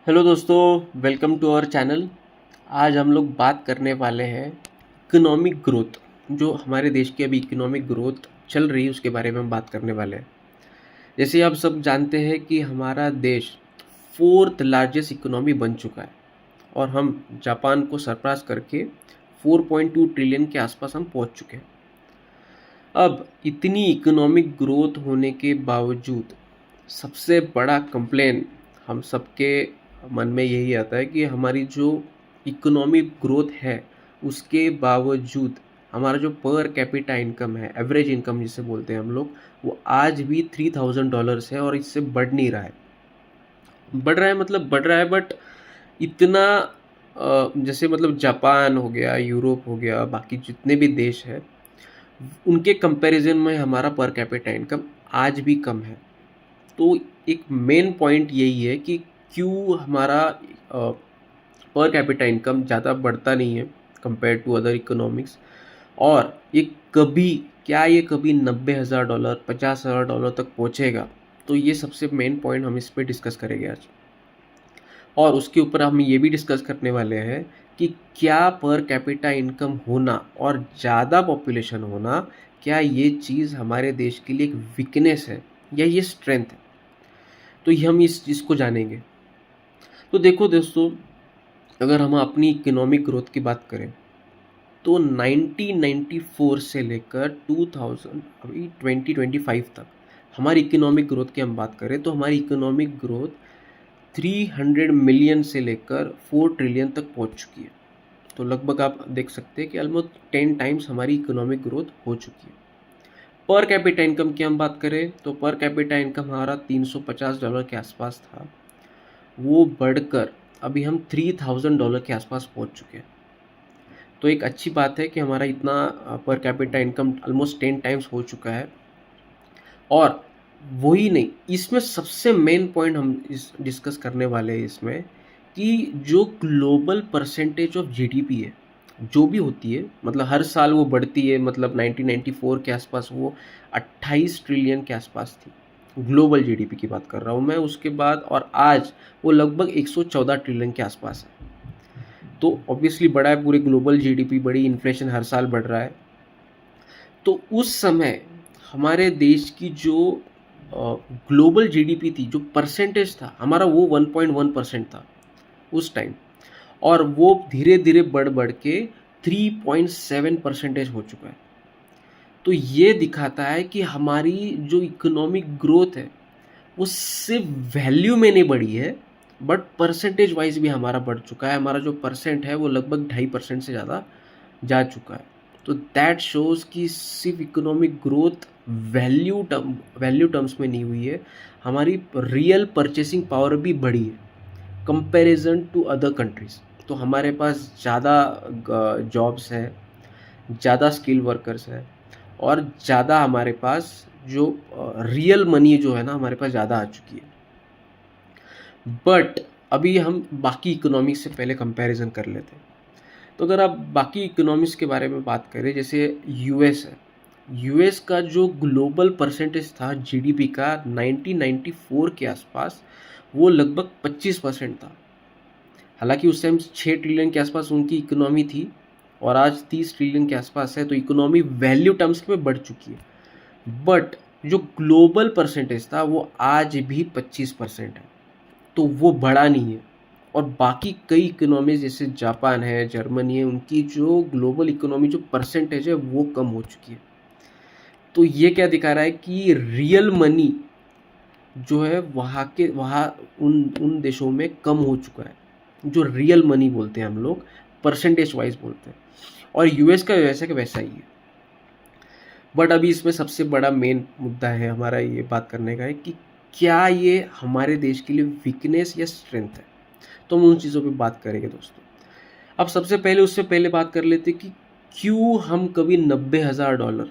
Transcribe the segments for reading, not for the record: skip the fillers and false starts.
Hello दोस्तों, welcome to our channel. आज हम लोग बात करने वाले हैं इकोनॉमिक ग्रोथ। जो हमारे देश की अभी इकोनॉमिक ग्रोथ चल रही है उसके बारे में हम बात करने वाले हैं। जैसे आप सब जानते हैं कि हमारा देश फोर्थ लार्जेस्ट इकोनॉमी बन चुका है और हम जापान को सरपास करके 4.2 ट्रिलियन के आसपास हम पहुंच चुके हैं। अब इतनी इकोनॉमिक ग्रोथ होने के बावजूद सबसे बड़ा कंप्लेन हम सबके मन में यही आता है कि हमारी जो इकोनॉमिक ग्रोथ है उसके बावजूद हमारा जो पर कैपिटा इनकम है, एवरेज इनकम जिसे बोलते हैं हम लोग, वो आज भी $3000 है और इससे बढ़ नहीं रहा है। बढ़ रहा है मतलब बढ़ रहा है, बट इतना जैसे मतलब जापान हो गया, यूरोप हो गया, बाकी जितने भी देश है उनके कंपैरिजन में हमारा पर कैपिटा इनकम आज भी कम है। तो एक मेन पॉइंट यही है कि क्यों हमारा पर कैपिटा इनकम ज़्यादा बढ़ता नहीं है कंपेयर टू अदर इकोनॉमिक्स, और ये कभी $90,000 $50,000 तक पहुंचेगा। तो ये सबसे मेन पॉइंट हम इस पे डिस्कस करेंगे आज। और उसके ऊपर हम ये भी डिस्कस करने वाले हैं कि क्या पर कैपिटा इनकम होना और ज़्यादा पॉपुलेशन होना, क्या ये चीज़ हमारे देश के लिए एक वीकनेस है या ये स्ट्रेंथ है। तो ये हम इस चीज़ को जानेंगे। तो देखो दोस्तों, अगर हम अपनी इकोनॉमिक ग्रोथ की बात करें तो 1994 से लेकर 2000 अभी 2025 तक हमारी इकोनॉमिक ग्रोथ की हम बात करें तो हमारी इकोनॉमिक ग्रोथ 300 मिलियन से लेकर 4 ट्रिलियन तक पहुंच चुकी है। तो लगभग आप देख सकते हैं कि ऑलमोस्ट 10 टाइम्स हमारी इकोनॉमिक ग्रोथ हो चुकी है। पर कैपिटा इनकम की हम बात करें तो पर कैपिटा इनकम हमारा $350 के आसपास था, वो बढ़कर अभी हम $3000 के आसपास पहुंच चुके हैं। तो एक अच्छी बात है कि हमारा इतना per capita income almost 10 times हो चुका है। और वही नहीं, इसमें सबसे मेन पॉइंट हम इस डिस्कस करने वाले हैं इसमें कि जो ग्लोबल परसेंटेज ऑफ जीडीपी है, जो भी होती है, मतलब हर साल वो बढ़ती है। मतलब 1994 के आसपास वो 28 ट्रिलियन के आसपास थी, ग्लोबल जीडीपी की बात कर रहा हूँ मैं। उसके बाद और आज वो लगभग 114 ट्रिलियन के आसपास है। तो ऑब्वियसली बढ़ा है, पूरे ग्लोबल जीडीपी बढ़ी, इन्फ्लेशन हर साल बढ़ रहा है। तो उस समय हमारे देश की जो ग्लोबल जीडीपी थी, जो परसेंटेज था हमारा, वो 1.1% था उस टाइम, और वो धीरे धीरे बढ़ बढ़ के 3.7% हो चुका है। तो ये दिखाता है कि हमारी जो इकोनॉमिक ग्रोथ है वो सिर्फ वैल्यू में नहीं बढ़ी है, बट परसेंटेज वाइज भी हमारा बढ़ चुका है। हमारा जो परसेंट है वो लगभग 2.5% से ज़्यादा जा चुका है। तो दैट शोज़ कि सिर्फ इकोनॉमिक ग्रोथ वैल्यू टर्म्स में नहीं हुई है, हमारी रियल परचेसिंग पावर भी बढ़ी है कंपैरिजन टू अदर कंट्रीज़। तो हमारे पास ज़्यादा जॉब्स है, ज़्यादा स्किल वर्कर्स है, और ज़्यादा हमारे पास जो रियल मनी जो है ना, हमारे पास ज़्यादा आ चुकी है। बट अभी हम बाकी इकोनॉमिक्स से पहले कंपैरिजन कर लेते हैं। तो अगर आप बाकी इकोनॉमिक्स के बारे में बात करें, जैसे यूएस है, यूएस का जो ग्लोबल परसेंटेज था जीडीपी का 1994 के आसपास, वो लगभग 25% था। हालांकि उस टाइम 6 ट्रिलियन के आसपास उनकी इकोनॉमी थी और आज 30 ट्रिलियन के आसपास है। तो इकोनॉमी वैल्यू टर्म्स में बढ़ चुकी है, बट जो ग्लोबल परसेंटेज था वो आज भी 25% है, तो वो बढ़ा नहीं है। और बाकी कई इकोनॉमीज जैसे जापान है, जर्मनी है, उनकी जो ग्लोबल इकोनॉमी जो परसेंटेज है वो कम हो चुकी है। तो ये क्या दिखा रहा है कि रियल मनी जो है वहाँ उन उन देशों में कम हो चुका है, जो रियल मनी बोलते हैं हम लोग, परसेंटेज वाइज बोलते हैं। और यूएस का वैसे का वैसा ही है। बट अभी इसमें सबसे बड़ा मेन मुद्दा है हमारा ये बात करने का है कि क्या ये हमारे देश के लिए वीकनेस या स्ट्रेंथ है। तो हम उन चीज़ों पे बात करेंगे दोस्तों। अब सबसे पहले उससे पहले बात कर लेते कि क्यों हम कभी $90,000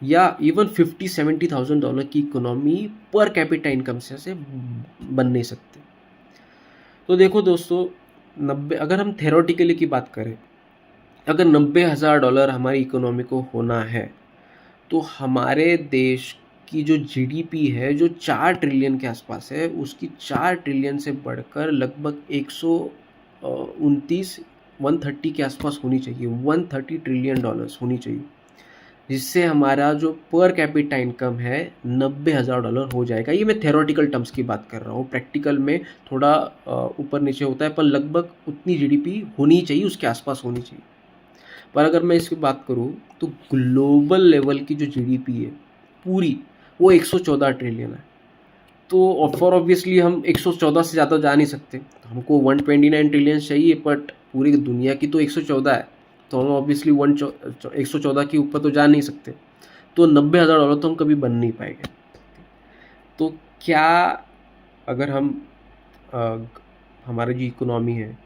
या इवन $50,000-70,000 की इकोनॉमी पर कैपिटा इनकम से बन नहीं सकते। तो देखो दोस्तों, अगर हम थेरोटिकली की बात करें, अगर $90,000 हमारी इकोनॉमी को होना है तो हमारे देश की जो जीडीपी है जो 4 ट्रिलियन के आसपास है, उसकी 4 ट्रिलियन से बढ़कर लगभग 129 130 के आसपास होनी चाहिए, $130 ट्रिलियन होनी चाहिए, जिससे हमारा जो पर कैपिटा इनकम है $90,000 हो जाएगा। ये मैं थ्योरेटिकल टर्म्स की बात कर रहा हूँ, प्रैक्टिकल में थोड़ा ऊपर नीचे होता है, पर लगभग उतनी जीडीपी होनी चाहिए, उसके आसपास होनी चाहिए। पर अगर मैं इसकी बात करूँ तो ग्लोबल लेवल की जो जीडीपी है पूरी, वो 114 ट्रिलियन है। तो फॉर ऑब्वियसली हम 114 से ज़्यादा जा नहीं सकते, हमको 129 ट्रिलियन चाहिए, बट पूरी दुनिया की तो 114 है, तो हम ऑब्वियसली 114 के ऊपर तो जा नहीं सकते। तो $90,000 तो हम कभी बन नहीं पाएंगे। तो क्या अगर हम हमारी जो इकोनॉमी है,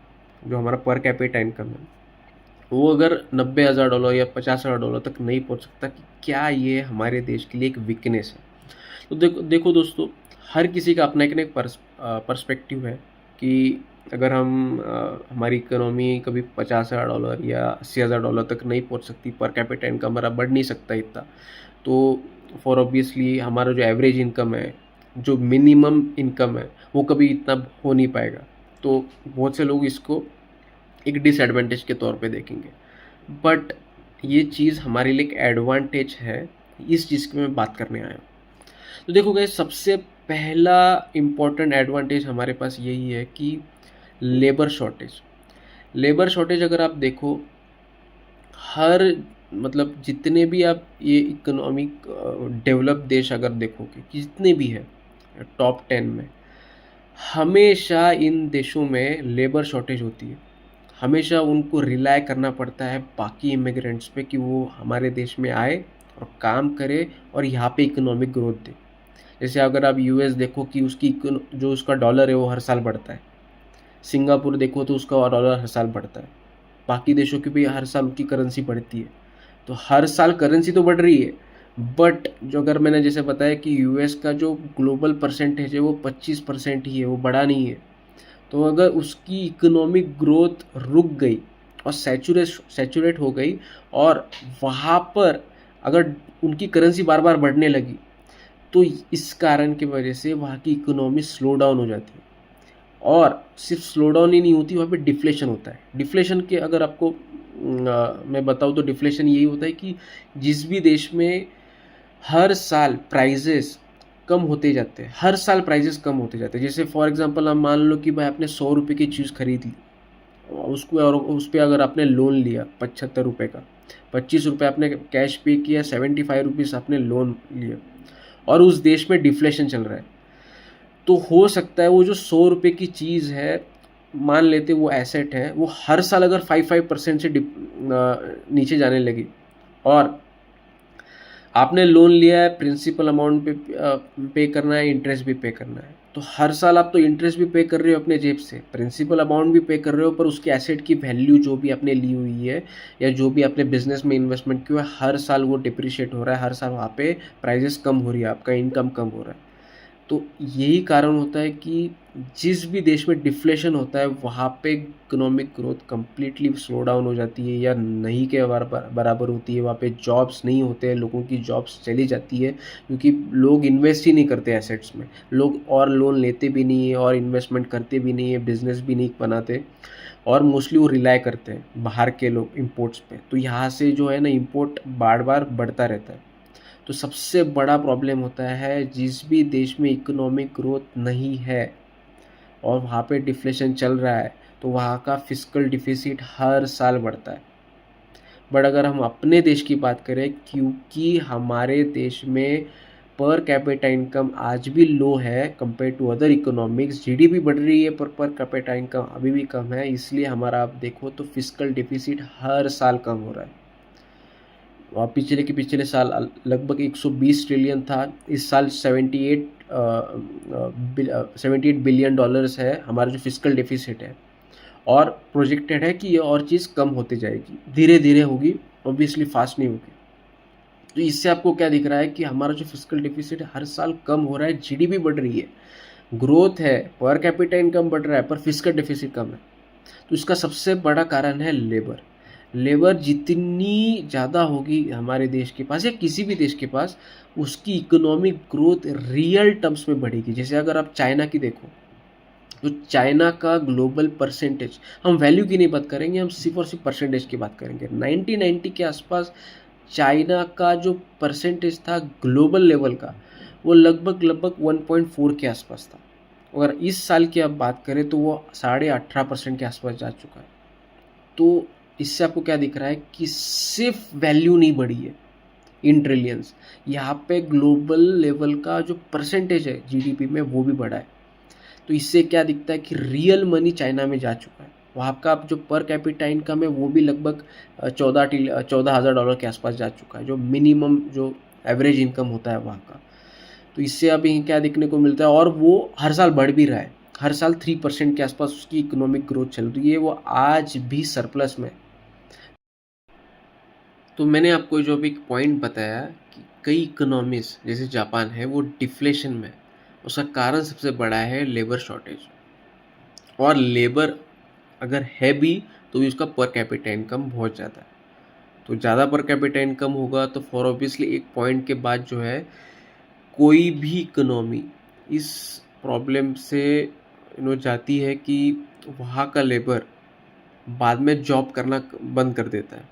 जो हमारा पर कैपिटा इनकम है, वो अगर $90,000 या $50,000 तक नहीं पहुंच सकता, कि क्या ये हमारे देश के लिए एक वीकनेस है? तो देखो दोस्तों, हर किसी का अपना एक पर्सपेक्टिव है कि अगर हम हमारी इकोनॉमी कभी $50,000 या $80,000 तक नहीं पहुंच सकती, पर कैपिटा इनकम हमारा बढ़ नहीं सकता इतना, तो फॉर ऑब्वियसली हमारा जो एवरेज इनकम है, जो मिनिमम इनकम है, वो कभी इतना हो नहीं पाएगा। तो बहुत से लोग इसको एक डिसएडवांटेज के तौर पे देखेंगे, बट ये चीज़ हमारे लिए एक एडवांटेज है, इस चीज़ की मैं बात करने आया हूँ। तो देखो गाइस, सबसे पहला इम्पोर्टेंट एडवांटेज हमारे पास यही है कि लेबर शॉर्टेज अगर आप देखो, हर मतलब जितने भी आप ये इकोनॉमिक डेवलप देश अगर देखोगे कि जितने भी है टॉप 10 में, हमेशा इन देशों में लेबर शॉर्टेज होती है। हमेशा उनको रिलाय करना पड़ता है बाकी इमिग्रेंट्स पे कि वो हमारे देश में आए और काम करे और यहाँ पे इकोनॉमिक ग्रोथ दे। जैसे अगर आप यूएस देखो कि उसकी जो उसका डॉलर है वो हर साल बढ़ता है, सिंगापुर देखो तो उसका डॉलर हर साल बढ़ता है, बाकी देशों की भी हर साल उनकी करेंसी बढ़ती है। तो हर साल करेंसी तो बढ़ रही है, बट जो अगर मैंने जैसे बताया कि यूएस का जो ग्लोबल परसेंटेज है वो 25% ही है, वो बढ़ा नहीं है। तो अगर उसकी इकोनॉमिक ग्रोथ रुक गई और सैचुरेट हो गई, और वहाँ पर अगर उनकी करेंसी बार बार बढ़ने लगी, तो इस कारण की वजह से वहाँ की इकोनॉमी स्लो डाउन हो जाती है। और सिर्फ स्लो डाउन ही नहीं होती, वहाँ पे डिफ्लेशन होता है। डिफ्लेशन के अगर आपको मैं बताऊँ तो डिफ्लेशन यही होता है कि जिस भी देश में हर साल प्राइजेस कम होते जाते हैं, हर साल प्राइजेस कम होते जाते हैं। जैसे फॉर एग्जांपल हम मान लो कि भाई आपने 100 रुपये की चीज़ खरीद ली, उसको और उस पर अगर आपने लोन लिया 75 रुपये का, 25 रुपये आपने कैश पे किया, 75 रुपीज़ आपने लोन लिया, और उस देश में डिफ्लेशन चल रहा है, तो हो सकता है वो जो 100 रुपये की चीज़ है, मान लेते वो एसेट है, वो हर साल अगर 5% से नीचे जाने लगी, और आपने लोन लिया है, प्रिंसिपल अमाउंट पे करना है, इंटरेस्ट भी पे करना है, तो हर साल आप तो इंटरेस्ट भी पे कर रहे हो अपने जेब से, प्रिंसिपल अमाउंट भी पे कर रहे हो, पर उसकी एसेट की वैल्यू जो भी आपने ली हुई है या जो भी आपने बिजनेस में इन्वेस्टमेंट किया है, हर साल वो डिप्रिशिएट हो रहा है, हर साल वहाँ पे प्राइजेस कम हो रही है, आपका इनकम कम हो रहा है। तो यही कारण होता है कि जिस भी देश में डिफ्लेशन होता है, वहाँ पे economic growth completely slow down हो जाती है या नहीं के बराबर होती है। वहाँ पे जॉब्स नहीं होते हैं, लोगों की जॉब्स चली जाती है, क्योंकि लोग इन्वेस्ट ही नहीं करते एसेट्स में, लोग और लोन लेते भी नहीं है और इन्वेस्टमेंट करते भी नहीं है, बिजनेस भी नहीं बनाते, और मोस्टली वो रिलाय करते हैं बाहर के लोग इम्पोर्ट्स पे। तो यहाँ से जो है ना, इम्पोर्ट बार बार बढ़ता रहता है। तो सबसे बड़ा प्रॉब्लम होता है जिस भी देश में इकोनॉमिक ग्रोथ नहीं है और वहाँ पे डिफ्लेशन चल रहा है, तो वहाँ का फिस्कल डिफिसिट हर साल बढ़ता है। बट अगर हम अपने देश की बात करें, क्योंकि हमारे देश में पर कैपिटा इनकम आज भी लो है compare to other economics, GDP बढ़ रही है पर कैपिटा इनकम अभी भी कम है, इसलिए हमारा आप देखो तो फिस्कल डिफिसिट हर साल कम हो रहा है। और पिछले साल लगभग 120 ट्रिलियन था, इस साल 78 बिलियन डॉलर्स है हमारा जो फिस्कल डेफिसिट है, और प्रोजेक्टेड है कि ये और चीज़ कम होती जाएगी, धीरे धीरे होगी, ऑब्वियसली फास्ट नहीं होगी। तो इससे आपको क्या दिख रहा है कि हमारा जो फिस्कल डेफिसिट हर साल कम हो रहा है, जीडीपी बढ़ रही है, ग्रोथ है, पर कैपिटा इनकम बढ़ रहा है, पर फिस्कल डेफिसिट कम है। तो इसका सबसे बड़ा कारण है लेबर। लेबर जितनी ज़्यादा होगी हमारे देश के पास या किसी भी देश के पास, उसकी इकोनॉमिक ग्रोथ रियल टर्म्स में बढ़ेगी। जैसे अगर आप चाइना की देखो, तो चाइना का ग्लोबल परसेंटेज, हम वैल्यू की नहीं बात करेंगे, हम सिर्फ और सिर्फ परसेंटेज की बात करेंगे। 1990 के आसपास चाइना का जो परसेंटेज था ग्लोबल लेवल का, वो लगभग लगभग 1.4 के आसपास था। अगर इस साल की आप बात करें तो वो 18.5% के आसपास जा चुका है। तो इससे आपको क्या दिख रहा है कि सिर्फ वैल्यू नहीं बढ़ी है इन ट्रिलियंस, यहाँ पे ग्लोबल लेवल का जो परसेंटेज है जीडीपी में वो भी बढ़ा है। तो इससे क्या दिखता है कि रियल मनी चाइना में जा चुका है। वहाँ का जो पर कैपिटा इनकम है वो भी लगभग 14,000 डॉलर के आसपास जा चुका है, जो मिनिमम जो एवरेज इनकम होता है वहाँ का। तो इससे अभी क्या देखने को मिलता है, और वो हर साल बढ़ भी रहा है। हर साल 3% के आसपास उसकी इकोनॉमिक ग्रोथ चल रही है, वो आज भी सरप्लस में। तो मैंने आपको जो अभी एक पॉइंट बताया कि कई इकोनॉमीज जैसे जापान है वो डिफ्लेशन में, उसका कारण सबसे बड़ा है लेबर शॉर्टेज। और लेबर अगर है भी तो भी उसका पर कैपिटा इनकम बहुत ज़्यादा है। तो ज़्यादा पर कैपिटा इनकम होगा तो फॉर ऑब्वियसली एक पॉइंट के बाद जो है कोई भी इकोनॉमी इस प्रॉब्लम से जाती है कि वहाँ का लेबर बाद में जॉब करना बंद कर देता है।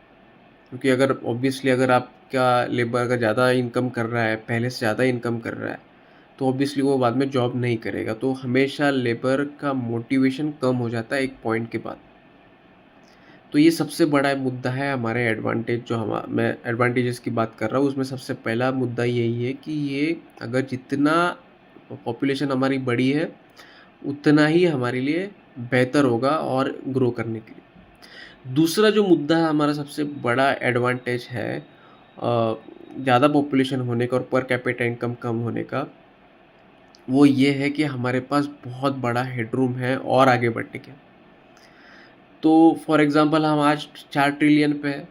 क्योंकि अगर ऑब्वियसली अगर आपका लेबर अगर ज़्यादा इनकम कर रहा है, पहले से ज़्यादा इनकम कर रहा है, तो ऑब्वियसली वो बाद में जॉब नहीं करेगा। तो हमेशा लेबर का मोटिवेशन कम हो जाता है एक पॉइंट के बाद। तो ये सबसे बड़ा मुद्दा है हमारे एडवांटेज, जो मैं एडवांटेजेस की बात कर रहा हूँ उसमें सबसे पहला मुद्दा यही है कि ये अगर जितना पॉपुलेशन हमारी बड़ी है उतना ही हमारे लिए बेहतर होगा और ग्रो करने के लिए। दूसरा जो मुद्दा है हमारा सबसे बड़ा एडवांटेज है ज़्यादा पॉपुलेशन होने का और पर कैपिटा इनकम कम होने का, वो ये है कि हमारे पास बहुत बड़ा हेडरूम है और आगे बढ़ने के। तो फॉर एग्ज़ाम्पल हम आज 4 ट्रिलियन पे है।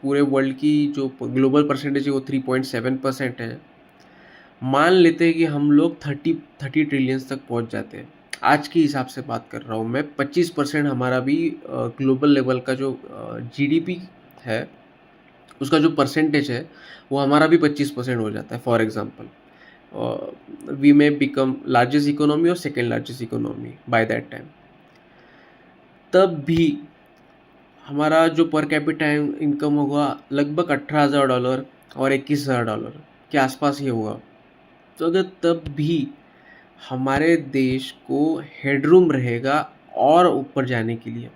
पूरे वर्ल्ड की जो ग्लोबल परसेंटेज है वो 3.7% है। मान लेते हैं कि हम लोग 30 ट्रिलियंस तक पहुंच जाते हैं। आज के हिसाब से बात कर रहा हूँ मैं, 25% हमारा भी ग्लोबल लेवल का जो जीडीपी है उसका जो परसेंटेज है वो हमारा भी 25% हो जाता है। For example we may become largest economy और second largest economy by that time. तब भी हमारा जो पर कैपिटा इनकम होगा लगभग 18,000 डॉलर और 21,000 डॉलर के आसपास ही होगा। तो अगर तब भी हमारे देश को हेडरूम रहेगा और ऊपर जाने के लिए,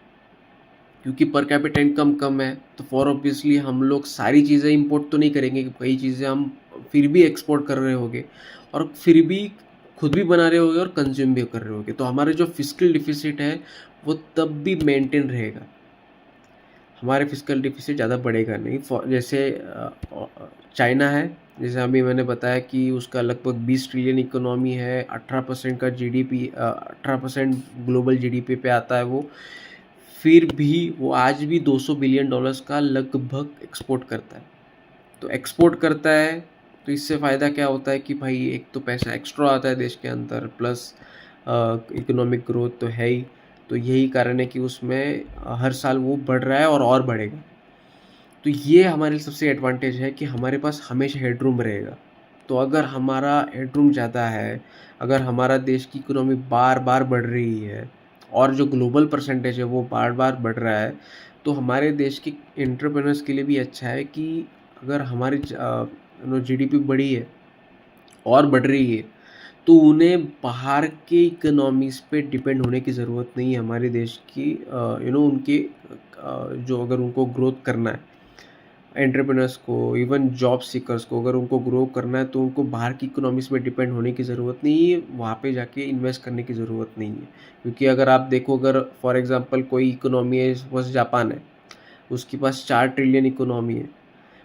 क्योंकि पर कैपिटा इनकम कम है तो फॉर ऑब्वियसली हम लोग सारी चीज़ें इंपोर्ट तो नहीं करेंगे, कई चीज़ें हम फिर भी एक्सपोर्ट कर रहे होंगे और फिर भी खुद भी बना रहे होंगे और कंज्यूम भी कर रहे होंगे। तो हमारे जो फिस्कल डिफिसिट है वो तब भी मेंटेन रहेगा, हमारे फिस्कल डिफिसिट ज़्यादा बढ़ेगा नहीं। जैसे चाइना है, जैसे अभी मैंने बताया कि उसका लगभग 20 ट्रिलियन इकोनॉमी है, 18% का जीडीपी, 18% ग्लोबल जीडीपी पे आता है वो, फिर भी वो आज भी 200 बिलियन डॉलर्स का लगभग एक्सपोर्ट करता है। तो एक्सपोर्ट करता है तो इससे फ़ायदा क्या होता है कि भाई एक तो पैसा एक्स्ट्रा आता है देश के अंदर, प्लस इकोनॉमिक ग्रोथ तो है ही। तो यही कारण है कि उसमें हर साल वो बढ़ रहा है और बढ़ेगा। तो ये हमारे सबसे एडवांटेज है कि हमारे पास हमेशा हेडरूम रहेगा। तो अगर हमारा हेडरूम ज़्यादा है, अगर हमारा देश की इकोनॉमी बार बार बढ़ रही है और जो ग्लोबल परसेंटेज है वो बार बार बढ़ रहा है, तो हमारे देश के एंटरप्रेन्योर्स के लिए भी अच्छा है कि अगर हमारी जीडीपी बढ़ी है और बढ़ रही है तो उन्हें बाहर के इकोनॉमीज़ पे डिपेंड होने की ज़रूरत नहीं है। हमारे देश की उनके जो अगर उनको ग्रोथ करना है, एंटरप्रेन्योर्स को, इवन जॉब सीकर्स को अगर उनको ग्रो करना है तो उनको बाहर की इकोनॉमीज़ में डिपेंड होने की ज़रूरत नहीं है, वहाँ पे जाके इन्वेस्ट करने की ज़रूरत नहीं है। क्योंकि अगर आप देखो, अगर फॉर एग्जांपल कोई इकोनॉमी है, सपोज जापान है, उसके पास 4 ट्रिलियन इकोनॉमी है,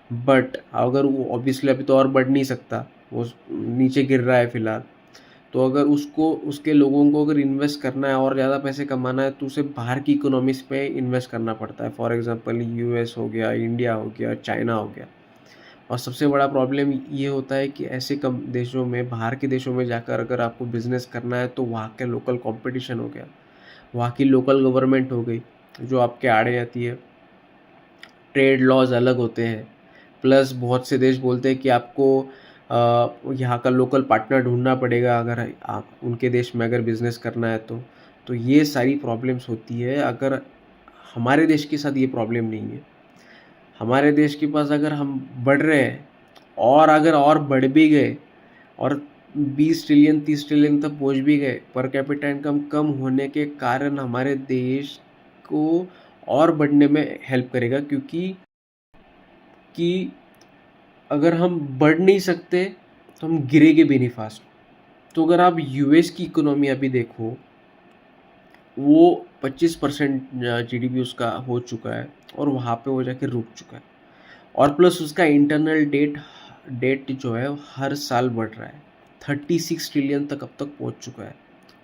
बट अगर वो ऑब्वियसली अभी तो और बढ़ नहीं सकता, वो नीचे गिर रहा है फ़िलहाल। तो अगर उसको, उसके लोगों को अगर इन्वेस्ट करना है और ज़्यादा पैसे कमाना है तो उसे बाहर की इकोनॉमीज़ पे इन्वेस्ट करना पड़ता है। फॉर एग्जांपल यूएस हो गया, इंडिया हो गया, चाइना हो गया। और सबसे बड़ा प्रॉब्लम ये होता है कि ऐसे कम देशों में, बाहर के देशों में जाकर अगर आपको बिज़नेस करना है तो वहाँ के लोकल कंपटीशन हो गया, वहाँ की लोकल गवर्नमेंट हो गई, जो आपके आड़े आती है। ट्रेड लॉज अलग होते हैं, प्लस बहुत से देश बोलते हैं कि आपको यहाँ का लोकल पार्टनर ढूंढना पड़ेगा अगर आप उनके देश में अगर बिज़नेस करना है तो ये सारी प्रॉब्लम्स होती है। अगर हमारे देश के साथ ये प्रॉब्लम नहीं है। हमारे देश के पास अगर हम बढ़ रहे हैं और अगर और बढ़ भी गए और 20 ट्रिलियन 30 ट्रिलियन तक पहुंच भी गए, पर कैपिटा इनकम कम होने के कारण हमारे देश को और बढ़ने में हेल्प करेगा, क्योंकि अगर हम बढ़ नहीं सकते तो हम गिरेंगे भी नहीं फास्ट। तो अगर आप यूएस की इकोनॉमी अभी देखो, वो 25% जीडीपी उसका हो चुका है और वहाँ पे वो जाके रुक चुका है। और प्लस उसका इंटरनल डेट जो है वो हर साल बढ़ रहा है, 36 ट्रिलियन तक अब तक पहुँच चुका है।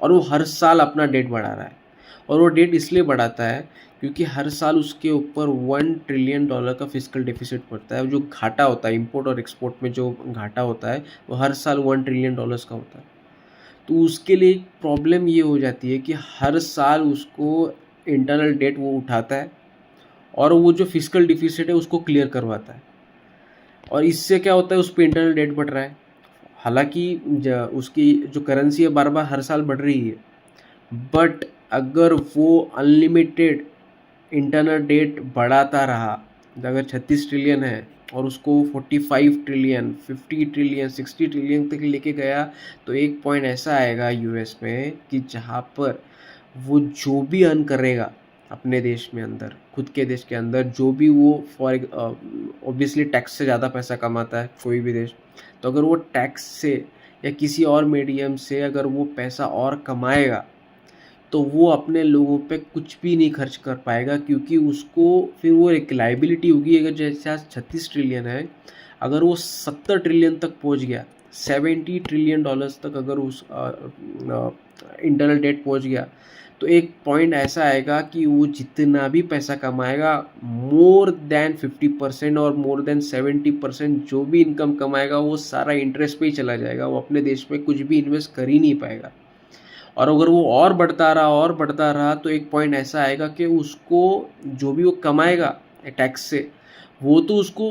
और वो हर साल अपना डेट बढ़ा रहा है। और वो डेट इसलिए बढ़ाता है क्योंकि हर साल उसके ऊपर $1 ट्रिलियन का फिजिकल डेफिसिट पड़ता है। जो घाटा होता है इंपोर्ट और एक्सपोर्ट में, जो घाटा होता है वो हर साल $1 ट्रिलियन का होता है। तो उसके लिए एक प्रॉब्लम ये हो जाती है कि हर साल उसको इंटरनल डेट वो उठाता है और वो जो फिजिकल डिफिसिट है उसको क्लियर करवाता है। और इससे क्या होता है, उस पर इंटरनल डेट बढ़ रहा है। हालांकि उसकी जो करेंसी है बार बार हर साल बढ़ रही है, बट अगर वो अनलिमिटेड इंटरनल डेट बढ़ाता रहा, अगर 36 ट्रिलियन है और उसको 45 ट्रिलियन 50 ट्रिलियन 60 ट्रिलियन तक लेके गया, तो एक पॉइंट ऐसा आएगा यूएस में कि जहाँ पर वो जो भी अर्न करेगा अपने देश में अंदर, खुद के देश के अंदर, जो भी वो फॉर ऑब्वियसली टैक्स से ज़्यादा पैसा कमाता है कोई भी देश, तो अगर वो टैक्स से या किसी और मीडियम से अगर वो पैसा और कमाएगा तो वो अपने लोगों पे कुछ भी नहीं खर्च कर पाएगा, क्योंकि उसको फिर वो एक लाइबिलिटी होगी। अगर जैसे आज 36 ट्रिलियन है, अगर वो 70 ट्रिलियन तक पहुंच गया, $70 ट्रिलियन तक अगर उस इंटरनल डेट पहुंच गया, तो एक पॉइंट ऐसा आएगा कि वो जितना भी पैसा कमाएगा, मोर देन 50% और मोर देन 70% जो भी इनकम कमाएगा वो सारा इंटरेस्ट पे ही चला जाएगा। वो अपने देश में कुछ भी इन्वेस्ट कर ही नहीं पाएगा। और अगर वो और बढ़ता रहा तो एक पॉइंट ऐसा आएगा कि उसको जो भी वो कमाएगा टैक्स से, वो तो उसको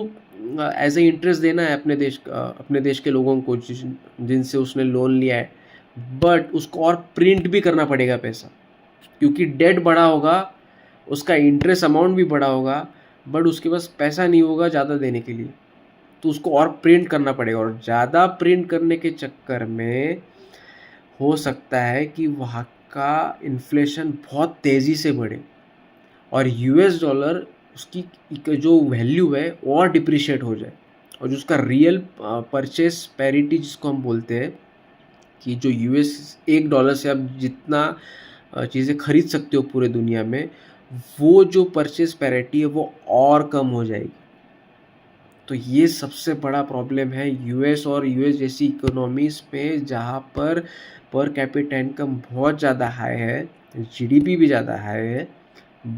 एज ए इंटरेस्ट देना है अपने देश के लोगों को जिनसे उसने लोन लिया है। बट उसको और प्रिंट भी करना पड़ेगा पैसा, क्योंकि डेट बड़ा होगा, उसका इंटरेस्ट अमाउंट भी बड़ा होगा, बट उसके पास पैसा नहीं होगा ज़्यादा देने के लिए, तो उसको और प्रिंट करना पड़ेगा। और ज़्यादा प्रिंट करने के चक्कर में हो सकता है कि वहाँ का इन्फ्लेशन बहुत तेज़ी से बढ़े और यूएस डॉलर उसकी जो वैल्यू है और डिप्रिशिएट हो जाए, और जो उसका रियल परचेस पैरिटी जिसको हम बोलते हैं, कि जो यूएस $1 से आप जितना चीज़ें खरीद सकते हो पूरे दुनिया में, वो जो परचेस पैरिटी है वो और कम हो जाएगी। तो ये सबसे बड़ा प्रॉब्लम है यूएस और यूएस जैसी इकोनॉमीज़ पे, जहाँ पर कैपिटा इनकम बहुत ज़्यादा हाई है, जीडीपी भी ज़्यादा हाई है,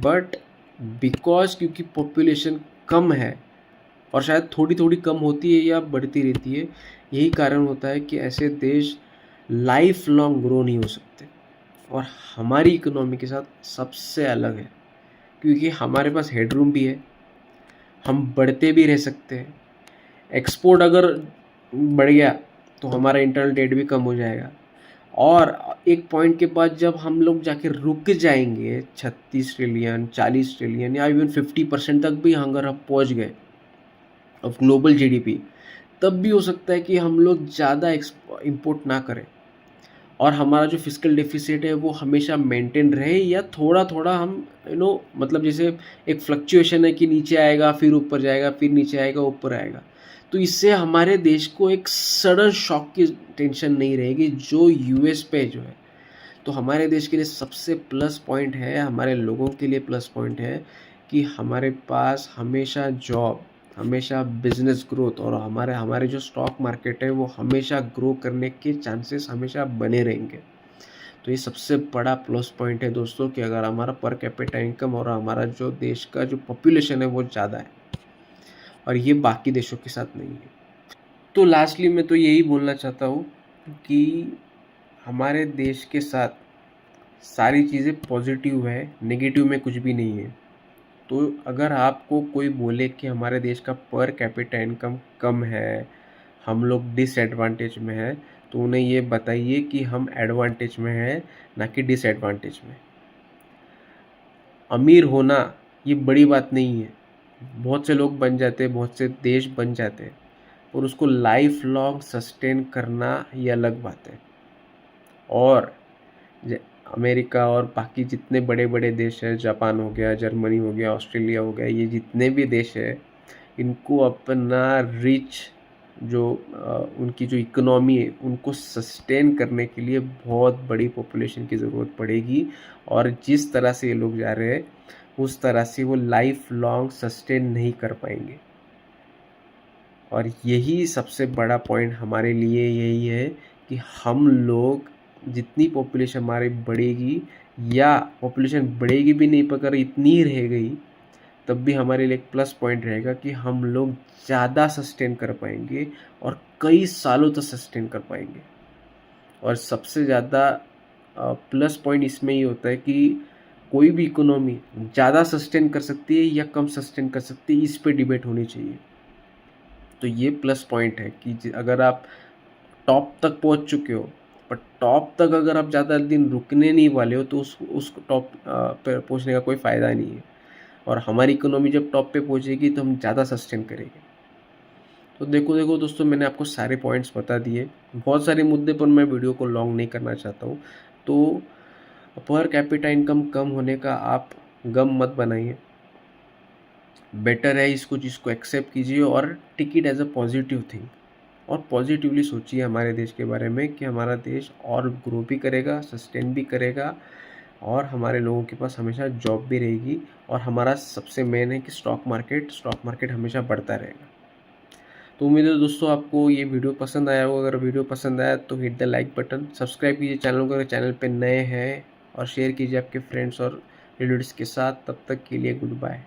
बट क्योंकि पॉपुलेशन कम है और शायद थोड़ी थोड़ी कम होती है या बढ़ती रहती है, यही कारण होता है कि ऐसे देश लाइफ लॉन्ग ग्रो नहीं हो सकते। और हमारी इकोनॉमी के साथ सबसे अलग है, क्योंकि हमारे पास हेडरूम भी है, हम बढ़ते भी रह सकते हैं। एक्सपोर्ट अगर बढ़ गया तो हमारा इंटरनल डेट भी कम हो जाएगा। और एक पॉइंट के बाद जब हम लोग जाके रुक जाएंगे 36 ट्रिलियन 40 ट्रिलियन या इवन 50% तक भी अगर हम पहुंच गए ऑफ ग्लोबल जीडीपी, तब भी हो सकता है कि हम लोग ज़्यादा इंपोर्ट ना करें और हमारा जो फिजिकल डेफिसिट है वो हमेशा मेंटेन रहे, या थोड़ा थोड़ा हम मतलब जैसे एक फ्लक्चुएशन है कि नीचे आएगा फिर ऊपर जाएगा, फिर नीचे आएगा ऊपर आएगा। तो इससे हमारे देश को एक सडन शॉक की टेंशन नहीं रहेगी जो यूएस पे जो है। तो हमारे देश के लिए सबसे प्लस पॉइंट है, हमारे लोगों के लिए प्लस पॉइंट है कि हमारे पास हमेशा जॉब, हमेशा बिजनेस ग्रोथ और हमारे जो स्टॉक मार्केट है वो हमेशा ग्रो करने के चांसेस हमेशा बने रहेंगे। तो ये सबसे बड़ा प्लस पॉइंट है दोस्तों, कि अगर हमारा पर कैपिटा इनकम और हमारा जो देश का जो पॉपुलेशन है वो ज़्यादा है, और ये बाकी देशों के साथ नहीं है। तो लास्टली मैं तो यही बोलना चाहता हूँ कि हमारे देश के साथ सारी चीज़ें पॉजिटिव है, नेगेटिव में कुछ भी नहीं है। तो अगर आपको कोई बोले कि हमारे देश का पर कैपिटा इनकम कम है, हम लोग डिसएडवांटेज में है, तो उन्हें ये बताइए कि हम एडवांटेज में हैं, ना कि डिसएडवांटेज में। अमीर होना ये बड़ी बात नहीं है। बहुत से लोग बन जाते हैं, बहुत से देश बन जाते हैं, और उसको लाइफ लॉन्ग सस्टेन करना ये अलग बात है। और अमेरिका और बाकी जितने बड़े बड़े देश हैं, जापान हो गया, जर्मनी हो गया, ऑस्ट्रेलिया हो गया, ये जितने भी देश है, इनको अपना रिच जो उनकी जो इकोनॉमी है उनको सस्टेन करने के लिए बहुत बड़ी पॉपुलेशन की ज़रूरत पड़ेगी। और जिस तरह से ये लोग जा रहे हैं उस तरह से वो लाइफ लॉन्ग सस्टेन नहीं कर पाएंगे। और यही सबसे बड़ा पॉइंट हमारे लिए यही है कि हम लोग जितनी पॉपुलेशन हमारी बढ़ेगी, या पॉपुलेशन बढ़ेगी भी नहीं, पर अगर इतनी ही रह गई तब भी हमारे लिए एक प्लस पॉइंट रहेगा कि हम लोग ज़्यादा सस्टेन कर पाएंगे और कई सालों तक सस्टेन कर पाएंगे। और सबसे ज़्यादा प्लस पॉइंट इसमें ये होता है कि कोई भी इकोनॉमी ज़्यादा सस्टेन कर सकती है या कम सस्टेन कर सकती है, इस पे डिबेट होनी चाहिए। तो ये प्लस पॉइंट है कि अगर आप टॉप तक पहुंच चुके हो, पर टॉप तक अगर आप ज़्यादा दिन रुकने नहीं वाले हो, तो उस टॉप पर पहुंचने का कोई फ़ायदा नहीं है। और हमारी इकोनॉमी जब टॉप पे पहुंचेगी तो हम ज़्यादा सस्टेन करेंगे। तो देखो दोस्तों, मैंने आपको सारे पॉइंट्स बता दिए। बहुत सारे मुद्दे पर मैं वीडियो को लॉन्ग नहीं करना चाहता हूँ। तो पर कैपिटा इनकम कम होने का आप गम मत बनाइए, बेटर है इसको चीज़ को एक्सेप्ट कीजिए और take it as a positive thing. और पॉजिटिवली सोचिए हमारे देश के बारे में कि हमारा देश और ग्रो भी करेगा, सस्टेन भी करेगा, और हमारे लोगों के पास हमेशा जॉब भी रहेगी। और हमारा सबसे मेन है कि स्टॉक मार्केट हमेशा बढ़ता रहेगा। तो उम्मीद है दोस्तों आपको ये वीडियो पसंद आया होगा। अगर वीडियो पसंद आया तो hit the like button, subscribe कीजिए चैनल को अगर चैनल पे नए हैं, और शेयर कीजिए आपके फ्रेंड्स और रिलेटिव्स के साथ। तब तक के लिए गुड बाय।